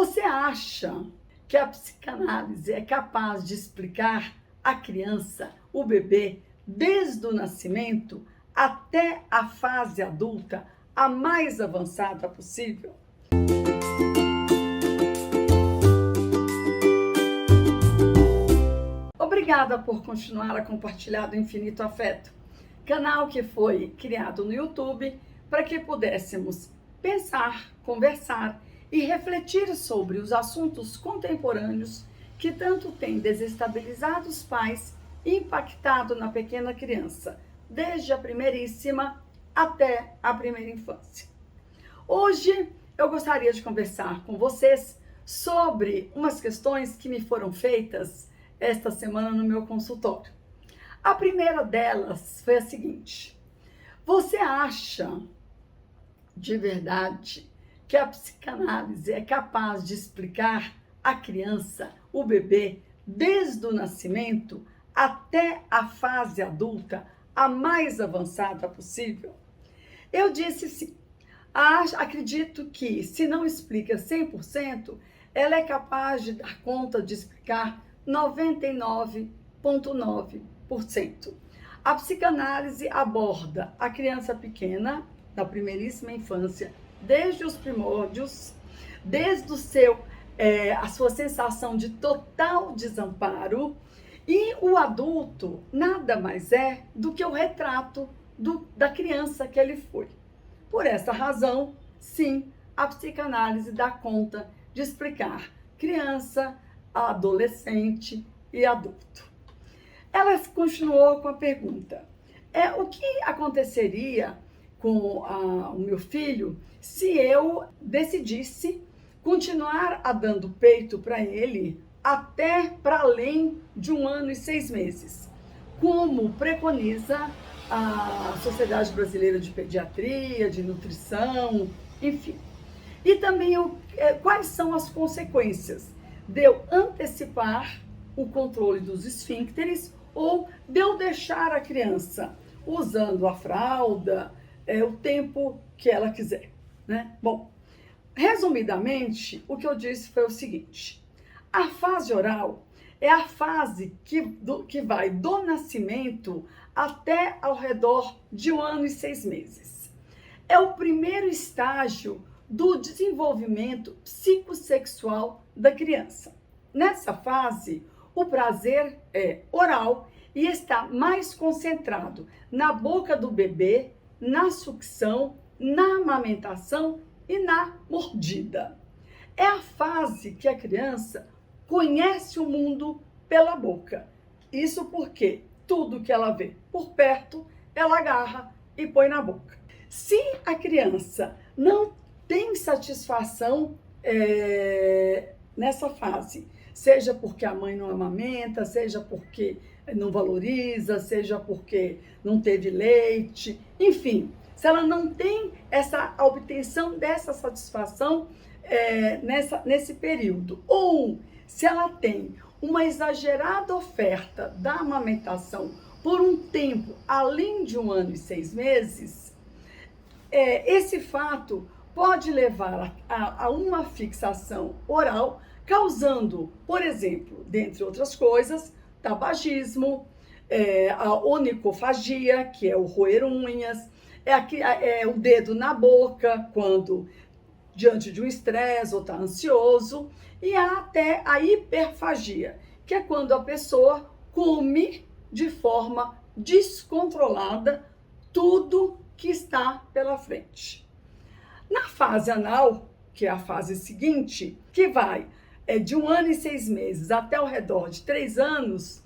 Você acha que a psicanálise é capaz de explicar a criança, o bebê, desde o nascimento até a fase adulta, a mais avançada possível? Obrigada por continuar a compartilhar do Infinito Afeto, canal que foi criado no YouTube para que pudéssemos pensar, conversar e refletir sobre os assuntos contemporâneos que tanto têm desestabilizado os pais e impactado na pequena criança, desde a primeiríssima até a primeira infância. Hoje eu gostaria de conversar com vocês sobre umas questões que me foram feitas esta semana no meu consultório. A primeira delas foi a seguinte: você acha de verdade que a psicanálise é capaz de explicar a criança, o bebê, desde o nascimento até a fase adulta, a mais avançada possível? Eu disse sim. Acredito que, se não explica 100%, ela é capaz de dar conta de explicar 99,9%. A psicanálise aborda a criança pequena, da primeiríssima infância, desde os primórdios, desde a sua sensação de total desamparo, e o adulto nada mais é do que o retrato da criança que ele foi. Por essa razão, sim, a psicanálise dá conta de explicar criança, adolescente e adulto. Ela continuou com a pergunta: o que aconteceria com o meu filho se eu decidisse continuar dando peito para ele até para além de 1 ano e 6 meses, como preconiza a Sociedade Brasileira de Pediatria, de Nutrição, enfim. E também quais são as consequências de eu antecipar o controle dos esfíncteres ou de eu deixar a criança usando a fralda o tempo que ela quiser, né? Bom, resumidamente, o que eu disse foi o seguinte: a fase oral é a fase que vai do nascimento até ao redor de 1 ano e 6 meses. É o primeiro estágio do desenvolvimento psicossexual da criança. Nessa fase, o prazer é oral e está mais concentrado na boca do bebê, na sucção, na amamentação e na mordida. É a fase que a criança conhece o mundo pela boca. Isso porque tudo que ela vê por perto, ela agarra e põe na boca. Se a criança não tem satisfação nessa fase, seja porque a mãe não amamenta, seja porque não valoriza, seja porque não teve leite, enfim, se ela não tem a obtenção dessa satisfação nesse período, ou se ela tem uma exagerada oferta da amamentação por um tempo além de 1 ano e 6 meses, esse fato pode levar a uma fixação oral, causando, por exemplo, dentre outras coisas, tabagismo, a onicofagia, que é o roer unhas, o dedo na boca quando diante de um estresse ou está ansioso, e há até a hiperfagia, que é quando a pessoa come de forma descontrolada tudo que está pela frente. Na fase anal, que é a fase seguinte, que vai de 1 ano e 6 meses até ao redor de 3 anos,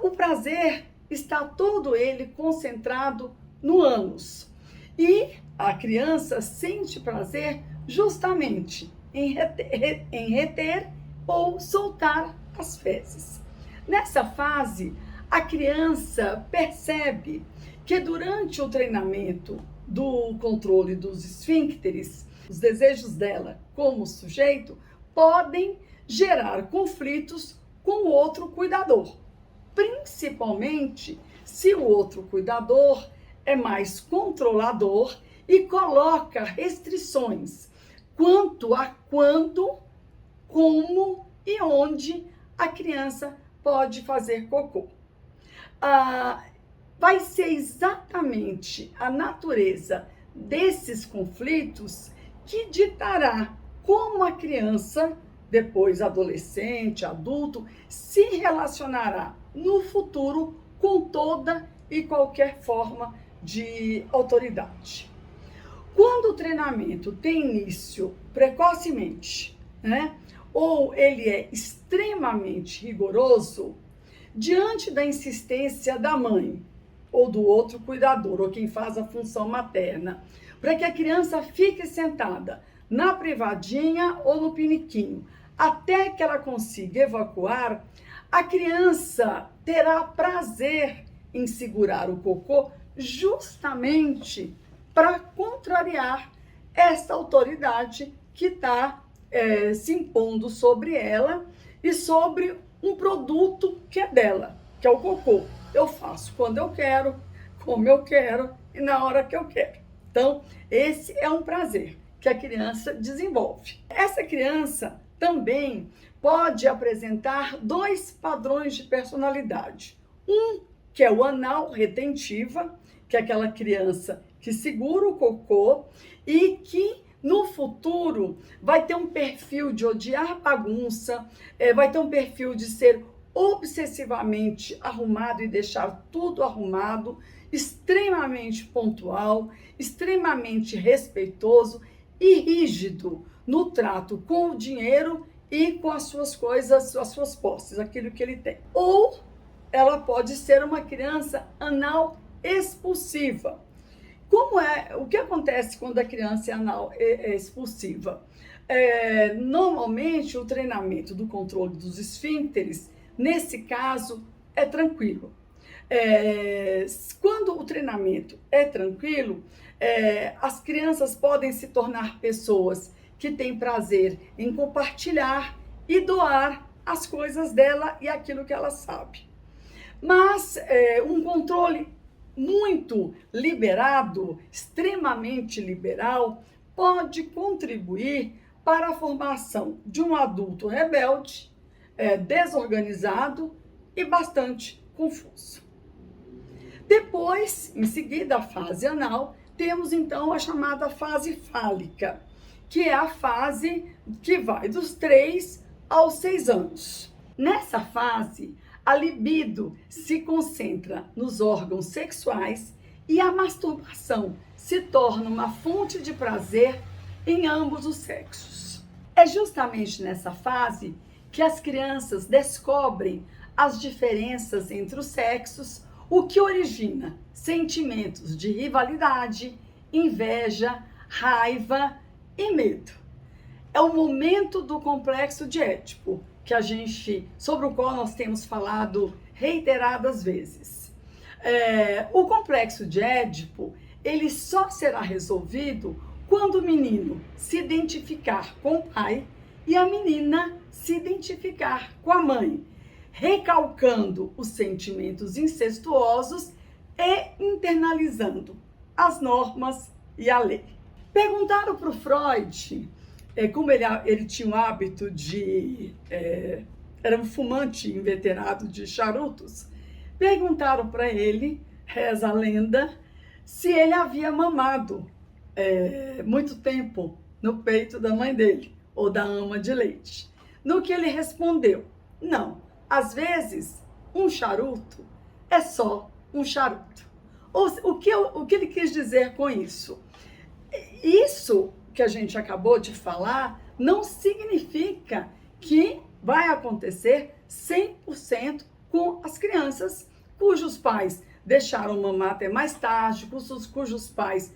o prazer está todo ele concentrado no ânus. E a criança sente prazer justamente em reter ou soltar as fezes. Nessa fase, a criança percebe que durante o treinamento do controle dos esfíncteres, os desejos dela como sujeito podem gerar conflitos com o outro cuidador, principalmente se o outro cuidador é mais controlador e coloca restrições quanto a quando, como e onde a criança pode fazer cocô. Vai ser exatamente a natureza desses conflitos que ditará como a criança, depois adolescente, adulto, se relacionará no futuro com toda e qualquer forma de autoridade. Quando o treinamento tem início precocemente, né, ou ele é extremamente rigoroso, diante da insistência da mãe ou do outro cuidador, ou quem faz a função materna, para que a criança fique sentada na privadinha ou no piniquinho, até que ela consiga evacuar, a criança terá prazer em segurar o cocô justamente para contrariar essa autoridade que está se impondo sobre ela e sobre um produto que é dela, que é o cocô. Eu faço quando eu quero, como eu quero e na hora que eu quero. Então, esse é um prazer que a criança desenvolve. Essa criança também pode apresentar 2 padrões de personalidade. Um, que é o anal retentiva, que é aquela criança que segura o cocô e que no futuro vai ter um perfil de odiar bagunça, vai ter um perfil de ser obsessivamente arrumado e deixar tudo arrumado, extremamente pontual, extremamente respeitoso e rígido no trato com o dinheiro e com as suas coisas, as suas posses, aquilo que ele tem. Ou ela pode ser uma criança anal expulsiva. O que acontece quando a criança é anal expulsiva? Normalmente o treinamento do controle dos esfíncteres, nesse caso, é tranquilo. Quando o treinamento é tranquilo, as crianças podem se tornar pessoas que têm prazer em compartilhar e doar as coisas dela e aquilo que ela sabe. Mas um controle muito liberado, extremamente liberal, pode contribuir para a formação de um adulto rebelde, desorganizado e bastante confuso. Depois, em seguida, a fase anal, temos então a chamada fase fálica, que é a fase que vai dos 3 aos 6 anos. Nessa fase, a libido se concentra nos órgãos sexuais e a masturbação se torna uma fonte de prazer em ambos os sexos. É justamente nessa fase que as crianças descobrem as diferenças entre os sexos, o que origina sentimentos de rivalidade, inveja, raiva e medo. É o momento do complexo de Édipo, sobre o qual nós temos falado reiteradas vezes. O complexo de Édipo, ele só será resolvido quando o menino se identificar com o pai e a menina se identificar com a mãe, recalcando os sentimentos incestuosos e internalizando as normas e a lei. Perguntaram para o Freud, como ele tinha o hábito de... era um fumante inveterado de charutos, perguntaram para ele, reza a lenda, se ele havia mamado muito tempo no peito da mãe dele, ou da ama de leite. No que ele respondeu, não, às vezes um charuto é só um charuto. O que ele quis dizer com isso? Isso que a gente acabou de falar não significa que vai acontecer 100% com as crianças cujos pais deixaram mamar até mais tarde, cujos pais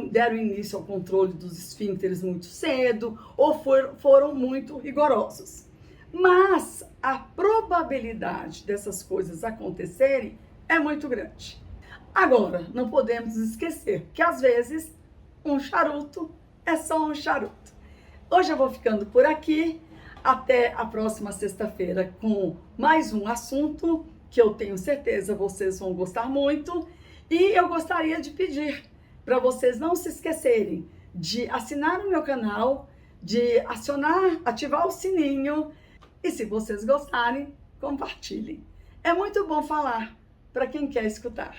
deram início ao controle dos esfíncteres muito cedo ou foram muito rigorosos. Mas a probabilidade dessas coisas acontecerem é muito grande. Agora, não podemos esquecer que às vezes um charuto é só um charuto. Hoje eu vou ficando por aqui. Até a próxima sexta-feira com mais um assunto que eu tenho certeza vocês vão gostar muito. E eu gostaria de pedir para vocês não se esquecerem de assinar o meu canal, de acionar, ativar o sininho. E se vocês gostarem, compartilhem. É muito bom falar para quem quer escutar.